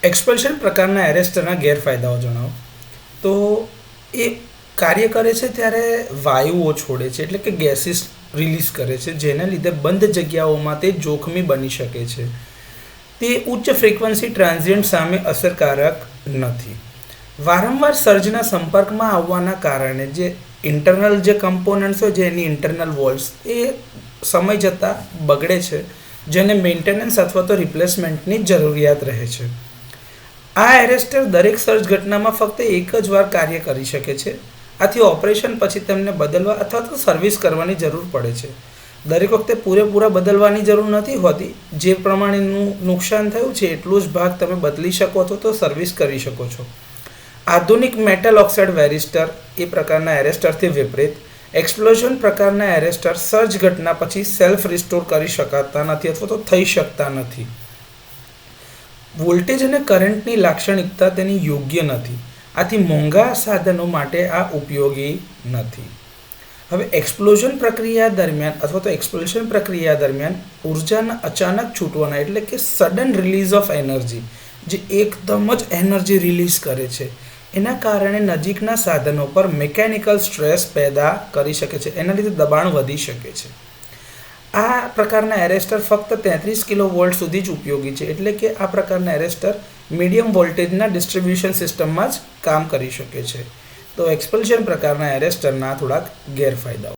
એક્સપલ્શન પ્રકારના એરેસ્ટરના ગેરફાયદાઓ જણાવો. તો એ કાર્ય કરે છે ત્યારે વાયુઓ છોડે છે, એટલે કે ગેસીસ રિલીઝ કરે છે, જેના લીધે બંધ જગ્યાઓમાં તે જોખમી બની શકે છે. તે ઉચ્ચ ફ્રીક્વન્સી ટ્રાન્ઝિયન્ટ સામે અસરકારક નથી. વારંવાર સર્જના સંપર્કમાં આવવાના કારણે જે ઇન્ટરનલ જે કમ્પોનન્ટ્સ હોય, જે એની ઇન્ટરનલ વોલ્સ, એ સમય જતાં બગડે છે, જેને મેન્ટેનન્સ અથવા તો રિપ્લેસમેન્ટની જરૂરિયાત રહે છે. આ એરેસ્ટર દરેક સર્જ ઘટનામાં ફક્ત એક જ વાર કાર્ય કરી શકે છે. આથી ઓપરેશન પછી તેમને બદલવા અથવા તો સર્વિસ કરવાની જરૂર પડે છે. દરેક વખતે પૂરેપૂરા બદલવાની જરૂર નથી હોતી. જે પ્રમાણેનું નુકસાન થયું છે એટલું જ ભાગ તમે બદલી શકો છો તો સર્વિસ કરી શકો છો. આધુનિક મેટલ ઓક્સાઇડ વેરિસ્ટર એ પ્રકારના એરેસ્ટરથી વિપરીત, એક્સપ્લોઝન પ્રકારના એરેસ્ટર સર્જ ઘટના પછી સેલ્ફ રિસ્ટોર કરી શકાતા નથી અથવા તો થઈ શકતા નથી. વોલ્ટેજ અને કરંટની લાક્ષણિકતા તેની યોગ્ય નથી. આથી મોંઘા સાધનો માટે આ ઉપયોગી નથી. હવે એક્સપ્લોઝન પ્રક્રિયા દરમિયાન અથવા તો એક્સપ્લોઝન પ્રક્રિયા દરમિયાન ઉર્જાના અચાનક છૂટવાના, એટલે કે સડન રિલીઝ ઓફ એનર્જી, જે એકદમ જ એનર્જી રિલીઝ કરે છે, એના કારણે નજીકના સાધનો પર મિકેનિકલ સ્ટ્રેસ પેદા કરી શકે છે. એના લીધે દબાણ વધી શકે છે. આ પ્રકારના એરેસ્ટર ફક્ત 33 કિલોવોલ્ટ સુધી જ ઉપયોગી છે, એટલે કે આ પ્રકારના એરેસ્ટર મીડિયમ વોલ્ટેજના ડિસ્ટ્રીબ્યુશન સિસ્ટમમાં જ કામ કરી શકે છે. તો એક્સપલ્શન પ્રકારના એરેસ્ટરના થોડાક ગેરફાયદાઓ.